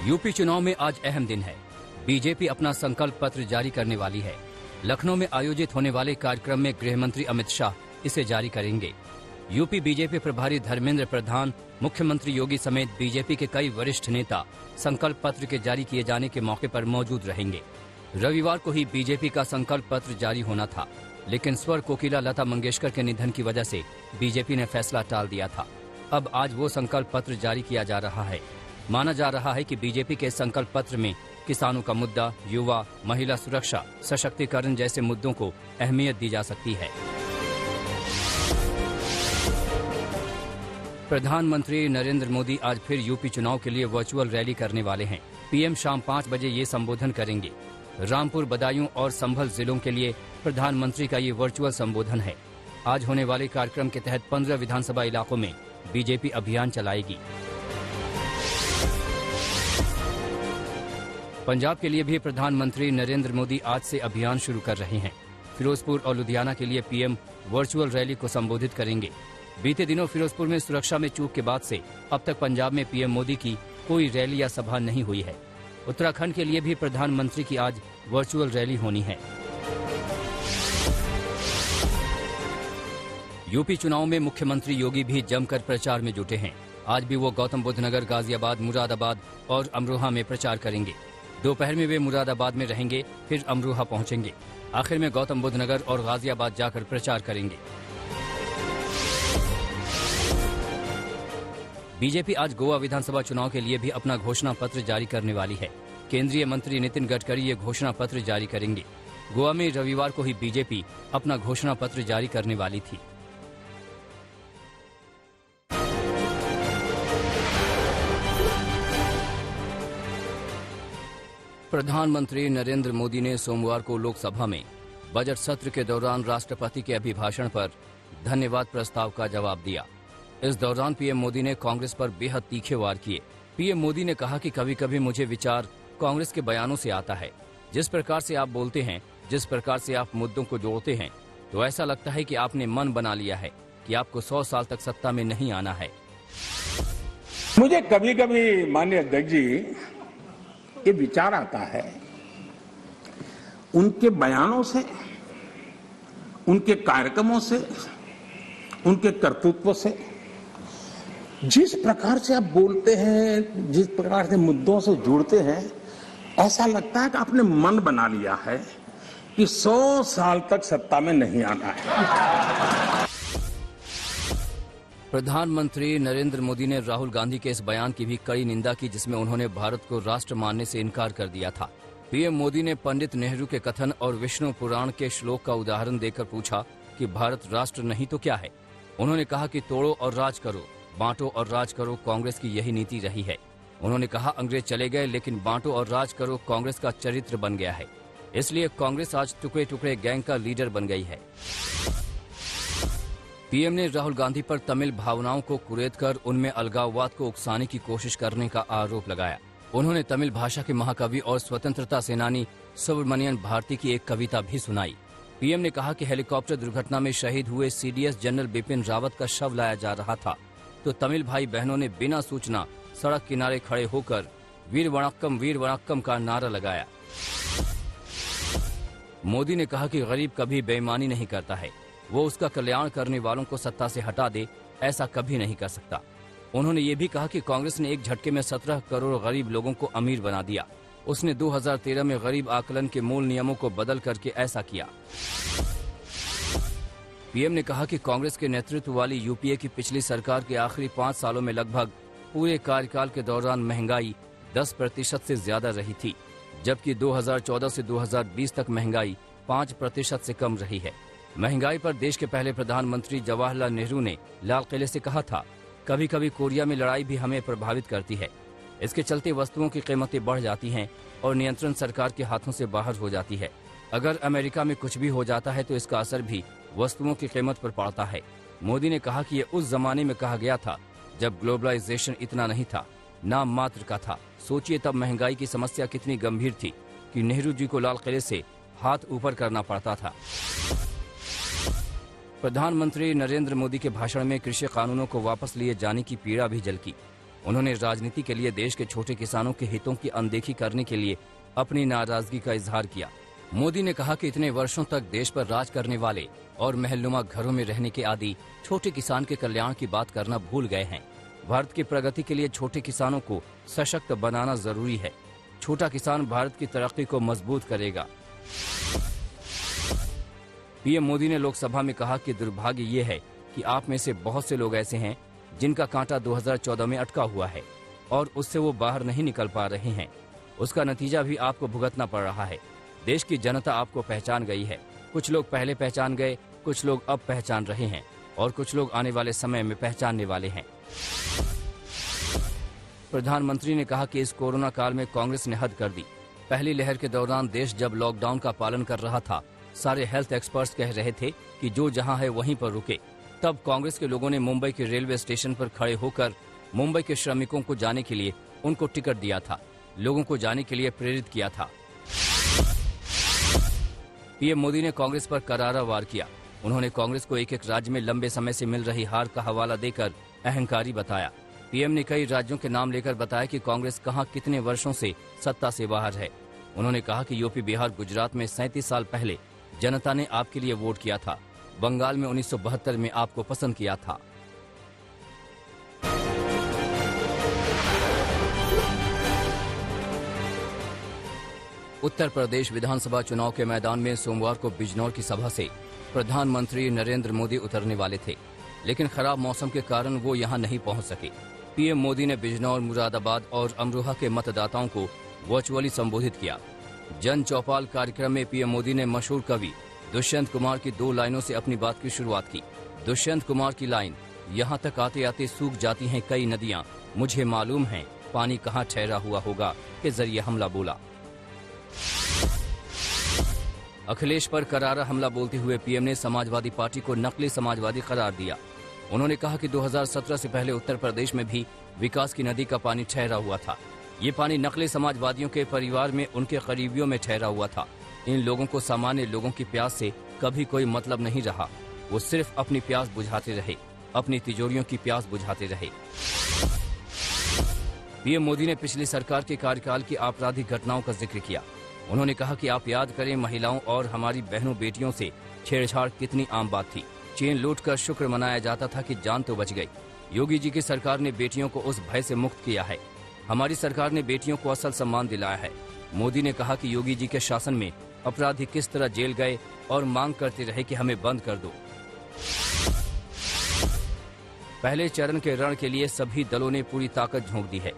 UP चुनाव में आज अहम दिन है। बीजेपी अपना संकल्प पत्र जारी करने वाली है। लखनऊ में आयोजित होने वाले कार्यक्रम में गृह मंत्री अमित शाह इसे जारी करेंगे। यूपी बीजेपी प्रभारी धर्मेंद्र प्रधान, मुख्यमंत्री योगी समेत बीजेपी के कई वरिष्ठ नेता संकल्प पत्र के जारी किए जाने के मौके पर मौजूद रहेंगे। रविवार को ही बीजेपी का संकल्प पत्र जारी होना था, लेकिन स्वर कोकिला लता मंगेशकर के निधन की वजह से बीजेपी ने फैसला टाल दिया था। अब आज वो संकल्प पत्र जारी किया जा रहा है। माना जा रहा है कि बीजेपी के संकल्प पत्र में किसानों का मुद्दा, युवा, महिला सुरक्षा, सशक्तिकरण जैसे मुद्दों को अहमियत दी जा सकती है। प्रधानमंत्री नरेंद्र मोदी आज फिर यूपी चुनाव के लिए वर्चुअल रैली करने वाले हैं। पीएम शाम 5 बजे ये संबोधन करेंगे। रामपुर, बदायूं और संभल जिलों के लिए प्रधानमंत्री का ये वर्चुअल संबोधन है। आज होने वाले कार्यक्रम के तहत 15 विधानसभा इलाकों में बीजेपी अभियान चलाएगी। पंजाब के लिए भी प्रधानमंत्री नरेंद्र मोदी आज से अभियान शुरू कर रहे हैं। फिरोजपुर और लुधियाना के लिए पीएम वर्चुअल रैली को संबोधित करेंगे। बीते दिनों फिरोजपुर में सुरक्षा में चूक के बाद से अब तक पंजाब में पीएम मोदी की कोई रैली या सभा नहीं हुई है। उत्तराखंड के लिए भी प्रधानमंत्री की आज वर्चुअल रैली होनी है। यूपी चुनाव में मुख्यमंत्री योगी भी जमकर प्रचार में जुटे हैं। आज भी वो गौतम बुद्ध नगर, गाजियाबाद, मुरादाबाद और अमरोहा में प्रचार करेंगे। दोपहर में वे मुरादाबाद में रहेंगे, फिर अमरोहा पहुंचेंगे। आखिर में गौतम बुद्ध नगर और गाजियाबाद जाकर प्रचार करेंगे। बीजेपी आज गोवा विधानसभा चुनाव के लिए भी अपना घोषणा पत्र जारी करने वाली है। केंद्रीय मंत्री नितिन गडकरी ये घोषणा पत्र जारी करेंगे। गोवा में रविवार को ही बीजेपी अपना घोषणा पत्र जारी करने वाली थी। प्रधानमंत्री नरेंद्र मोदी ने सोमवार को लोकसभा में बजट सत्र के दौरान राष्ट्रपति के अभिभाषण पर धन्यवाद प्रस्ताव का जवाब दिया। इस दौरान पीएम मोदी ने कांग्रेस पर बेहद तीखे वार किए। पीएम मोदी ने कहा कि कभी कभी मुझे विचार कांग्रेस के बयानों से आता है। जिस प्रकार से आप बोलते हैं, जिस प्रकार से आप मुद्दों को जोड़ते हैं, तो ऐसा लगता है कि आपने मन बना लिया है कि आपको 100 साल तक सत्ता में नहीं आना है। मुझे कभी कभी माननीय अध्यक्ष जी ये विचार आता है, उनके बयानों से, उनके कार्यक्रमों से, उनके कर्तृत्व से, जिस प्रकार से आप बोलते हैं, जिस प्रकार से मुद्दों से जुड़ते हैं, ऐसा लगता है कि आपने मन बना लिया है कि 100 साल तक सत्ता में नहीं आना है। प्रधानमंत्री नरेंद्र मोदी ने राहुल गांधी के इस बयान की भी कड़ी निंदा की, जिसमें उन्होंने भारत को राष्ट्र मानने से इनकार कर दिया था। पीएम मोदी ने पंडित नेहरू के कथन और विष्णु पुराण के श्लोक का उदाहरण देकर पूछा कि भारत राष्ट्र नहीं तो क्या है। उन्होंने कहा कि तोड़ो और राज करो, बांटो और राज करो, कांग्रेस की यही नीति रही है। उन्होंने कहा अंग्रेज चले गए, लेकिन बांटो और राज करो कांग्रेस का चरित्र बन गया है। इसलिए कांग्रेस आज टुकड़े टुकड़े गैंग का लीडर बन गई है। पीएम ने राहुल गांधी पर तमिल भावनाओं को कुरेद कर उनमें अलगाववाद को उकसाने की कोशिश करने का आरोप लगाया। उन्होंने तमिल भाषा के महाकवि और स्वतंत्रता सेनानी सुब्रमण्यन भारती की एक कविता भी सुनाई। पीएम ने कहा कि हेलीकॉप्टर दुर्घटना में शहीद हुए सीडीएस जनरल बिपिन रावत का शव लाया जा रहा था, तो तमिल भाई बहनों ने बिना सूचना सड़क किनारे खड़े होकर वीर वणक्कम का नारा लगाया। मोदी ने कहा कि गरीब कभी बेईमानी नहीं करता है, वो उसका कल्याण करने वालों को सत्ता से हटा दे, ऐसा कभी नहीं कर सकता। उन्होंने ये भी कहा कि कांग्रेस ने एक झटके में 17 करोड़ गरीब लोगों को अमीर बना दिया। उसने 2013 में गरीब आकलन के मूल नियमों को बदल करके ऐसा किया। पीएम ने कहा कि कांग्रेस के नेतृत्व वाली यूपीए की पिछली सरकार के आखिरी 5 सालों में लगभग पूरे कार्यकाल के दौरान महंगाई 10% से ज्यादा रही थी, जबकि 2014 से 2020 तक महंगाई 5% से कम रही है। महंगाई पर देश के पहले प्रधानमंत्री जवाहरलाल नेहरू ने लाल किले से कहा था, कभी कभी कोरिया में लड़ाई भी हमें प्रभावित करती है। इसके चलते वस्तुओं की कीमतें बढ़ जाती हैं और नियंत्रण सरकार के हाथों से बाहर हो जाती है। अगर अमेरिका में कुछ भी हो जाता है तो इसका असर भी वस्तुओं की कीमत पर पड़ता है। मोदी ने कहा कि ये उस जमाने में कहा गया था जब ग्लोबलाइजेशन इतना नहीं था, नाम मात्र का था। सोचिए तब महंगाई की समस्या कितनी गंभीर थी कि नेहरू जी को लाल किले से हाथ ऊपर करना पड़ता था। प्रधानमंत्री नरेंद्र मोदी के भाषण में कृषि कानूनों को वापस लिए जाने की पीड़ा भी झलकी। उन्होंने राजनीति के लिए देश के छोटे किसानों के हितों की अनदेखी करने के लिए अपनी नाराजगी का इजहार किया। मोदी ने कहा कि इतने वर्षों तक देश पर राज करने वाले और महलनुमा घरों में रहने के आदी छोटे किसान के कल्याण की बात करना भूल गए हैं। भारत की प्रगति के लिए छोटे किसानों को सशक्त बनाना जरूरी है। छोटा किसान भारत की तरक्की को मजबूत करेगा। पीएम मोदी ने लोकसभा में कहा कि दुर्भाग्य ये है कि आप में से बहुत से लोग ऐसे हैं जिनका कांटा 2014 में अटका हुआ है और उससे वो बाहर नहीं निकल पा रहे हैं। उसका नतीजा भी आपको भुगतना पड़ रहा है। देश की जनता आपको पहचान गई है। कुछ लोग पहले पहचान गए, कुछ लोग अब पहचान रहे हैं और कुछ लोग आने वाले समय में पहचानने वाले हैं। प्रधानमंत्री ने कहा कि इस कोरोना काल में कांग्रेस ने हद कर दी। पहली लहर के दौरान देश जब लॉकडाउन का पालन कर रहा था, सारे हेल्थ एक्सपर्ट्स कह रहे थे कि जो जहां है वहीं पर रुके। तब कांग्रेस के लोगों ने मुंबई के रेलवे स्टेशन पर खड़े होकर मुंबई के श्रमिकों को जाने के लिए उनको टिकट दिया था, लोगों को जाने के लिए प्रेरित किया था। पीएम मोदी ने कांग्रेस पर करारा वार किया। उन्होंने कांग्रेस को एक एक राज्य में लंबे समय से मिल रही हार का हवाला देकर अहंकारी बताया। पीएम ने कई राज्यों के नाम लेकर बताया कि कांग्रेस कहां कितने वर्षों से सत्ता से बाहर है। उन्होंने कहा कि यूपी, बिहार, गुजरात में 37 साल पहले जनता ने आपके लिए वोट किया था। बंगाल में 1972 में आपको पसंद किया था। उत्तर प्रदेश विधानसभा चुनाव के मैदान में सोमवार को बिजनौर की सभा से प्रधानमंत्री नरेंद्र मोदी उतरने वाले थे, लेकिन खराब मौसम के कारण वो यहां नहीं पहुंच सके। पीएम मोदी ने बिजनौर, मुरादाबाद और अमरोहा के मतदाताओं को वर्चुअली संबोधित किया। जन चौपाल कार्यक्रम में पीएम मोदी ने मशहूर कवि दुष्यंत कुमार की 2 लाइनों से अपनी बात की शुरुआत की। दुष्यंत कुमार की लाइन, यहाँ तक आते आते सूख जाती हैं कई नदियाँ, मुझे मालूम है पानी कहाँ ठहरा हुआ होगा, के जरिए हमला बोला। अखिलेश पर करारा हमला बोलते हुए पीएम ने समाजवादी पार्टी को नकली समाजवादी करार दिया। उन्होंने कहा कि 2017 से पहले उत्तर प्रदेश में भी विकास की नदी का पानी ठहरा हुआ था। ये पानी नकली समाजवादियों के परिवार में उनके करीबियों में ठहरा हुआ था। इन लोगों को सामान्य लोगों की प्यास से कभी कोई मतलब नहीं रहा। वो सिर्फ अपनी प्यास बुझाते रहे, अपनी तिजोरियों की प्यास बुझाते रहे। पीएम मोदी ने पिछली सरकार के कार्यकाल की आपराधिक घटनाओं का जिक्र किया। उन्होंने कहा कि आप याद करें, महिलाओं और हमारी बहनों बेटियों से छेड़छाड़ कितनी आम बात थी। चेन लूट कर शुक्र मनाया जाता था कि जान तो बच गई। योगी जी की सरकार ने बेटियों को उस भय से मुक्त किया है। हमारी सरकार ने बेटियों को असल सम्मान दिलाया है। मोदी ने कहा कि योगी जी के शासन में अपराधी किस तरह जेल गए और मांग करते रहे कि हमें बंद कर दो। पहले चरण के रण के लिए सभी दलों ने पूरी ताकत झोंक दी है।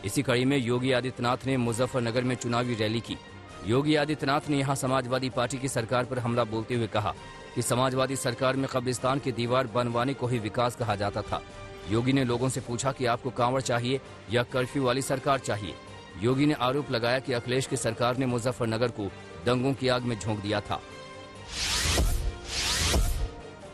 इसी कड़ी में योगी आदित्यनाथ ने मुजफ्फरनगर में चुनावी रैली की। योगी आदित्यनाथ ने यहां समाजवादी पार्टी की सरकार पर हमला बोलते हुए कहा कि समाजवादी सरकार में कब्रिस्तान की दीवार बनवाने को ही विकास कहा जाता था। योगी ने लोगों से पूछा कि आपको कांवड़ चाहिए या कर्फ्यू वाली सरकार चाहिए। योगी ने आरोप लगाया कि अखिलेश की सरकार ने मुजफ्फरनगर को दंगों की आग में झोंक दिया था।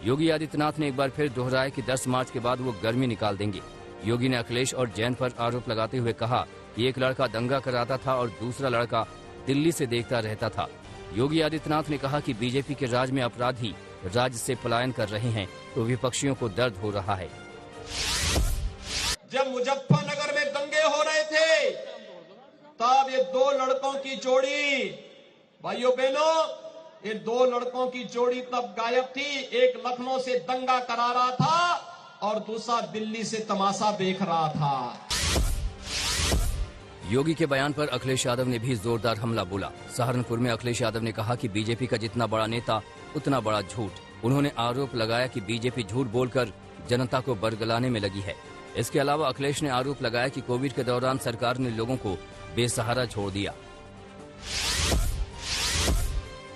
योगी आदित्यनाथ ने एक बार फिर दोहराया कि 10 मार्च के बाद वो गर्मी निकाल देंगे। योगी ने अखिलेश और जैन पर आरोप लगाते हुए कहा कि एक लड़का दंगा कराता था और दूसरा लड़का दिल्ली से देखता रहता था। योगी आदित्यनाथ ने कहा कि बीजेपी के राज में अपराधी राज्य से पलायन कर रहे हैं तो विपक्षियों को दर्द हो रहा है। जब मुजफ्फरनगर में दंगे हो रहे थे तब ये 2 लड़कों की जोड़ी, भाइयों बहनों, ये 2 लड़कों की जोड़ी तब गायब थी। एक लखनऊ से दंगा करा रहा था और दूसरा दिल्ली से तमाशा देख रहा था। योगी के बयान पर अखिलेश यादव ने भी जोरदार हमला बोला। सहारनपुर में अखिलेश यादव ने कहा कि बीजेपी का जितना बड़ा नेता उतना बड़ा झूठ। उन्होंने आरोप लगाया कि बीजेपी झूठ बोलकर जनता को बरगलाने में लगी है। इसके अलावा अखिलेश ने आरोप लगाया कि कोविड के दौरान सरकार ने लोगों को बेसहारा छोड़ दिया।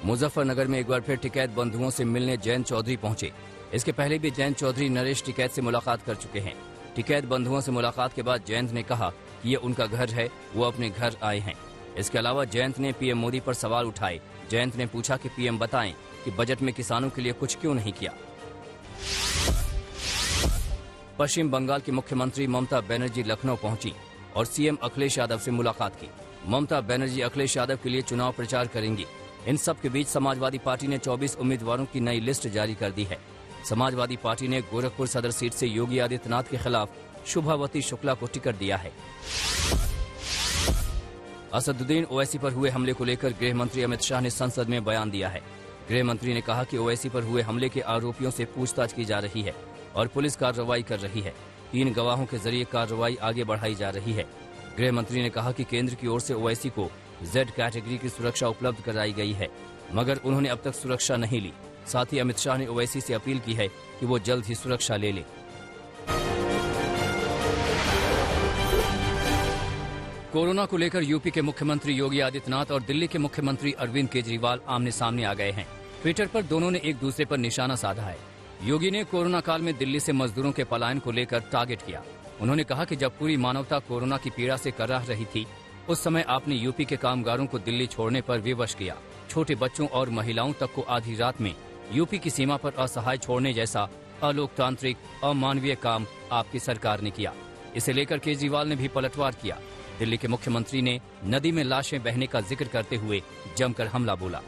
मुजफ्फरनगर में एक बार फिर टिकैत बंधुओं से मिलने जयंत चौधरी पहुंचे। इसके पहले भी जयंत चौधरी नरेश टिकैत से मुलाकात कर चुके हैं। टिकैत बंधुओं से मुलाकात के बाद जयंत ने कहा कि ये उनका घर है, वो अपने घर आए हैं। इसके अलावा जयंत ने पीएम मोदी पर सवाल उठाए। जयंत ने पूछा कि पीएम बताएं कि बजट में किसानों के लिए कुछ क्यों नहीं किया। पश्चिम बंगाल की मुख्यमंत्री ममता बनर्जी लखनऊ पहुंची और सीएम अखिलेश यादव से मुलाकात की। ममता बनर्जी अखिलेश यादव के लिए चुनाव प्रचार करेंगी। इन सब के बीच समाजवादी पार्टी ने 24 उम्मीदवारों की नई लिस्ट जारी कर दी है। समाजवादी पार्टी ने गोरखपुर सदर सीट से योगी आदित्यनाथ के खिलाफ शुभावती शुक्ला को टिकट दिया है। असदुद्दीन ओवैसी पर हुए हमले को लेकर गृह मंत्री अमित शाह ने संसद में बयान दिया है। गृह मंत्री ने कहा कि ओवैसी पर हुए हमले के आरोपियों से पूछताछ की जा रही है और पुलिस कार्रवाई कर रही है। 3 गवाहों के जरिए कार्रवाई आगे बढ़ाई जा रही है। गृह मंत्री ने कहा कि केंद्र की ओर से ओवैसी को Z कैटेगरी की सुरक्षा उपलब्ध कराई गई है, मगर उन्होंने अब तक सुरक्षा नहीं ली। साथ ही अमित शाह ने ओवैसी से अपील की है कि वो जल्द ही सुरक्षा ले ले। कोरोना को लेकर यूपी के मुख्यमंत्री योगी आदित्यनाथ और दिल्ली के मुख्यमंत्री अरविंद केजरीवाल आमने सामने आ गए हैं। ट्विटर पर दोनों ने एक दूसरे पर निशाना साधा है। योगी ने कोरोना काल में दिल्ली से मजदूरों के पलायन को लेकर टारगेट किया। उन्होंने कहा कि जब पूरी मानवता कोरोना की पीड़ा से कराह रही थी, उस समय आपने यूपी के कामगारों को दिल्ली छोड़ने पर विवश किया। छोटे बच्चों और महिलाओं तक को आधी रात में यूपी की सीमा पर असहाय छोड़ने जैसा अलोकतांत्रिक अमानवीय काम आपकी सरकार ने किया। इसे लेकर केजरीवाल ने भी पलटवार किया। दिल्ली के मुख्यमंत्री ने नदी में लाशें बहने का जिक्र करते हुए जमकर हमला बोला।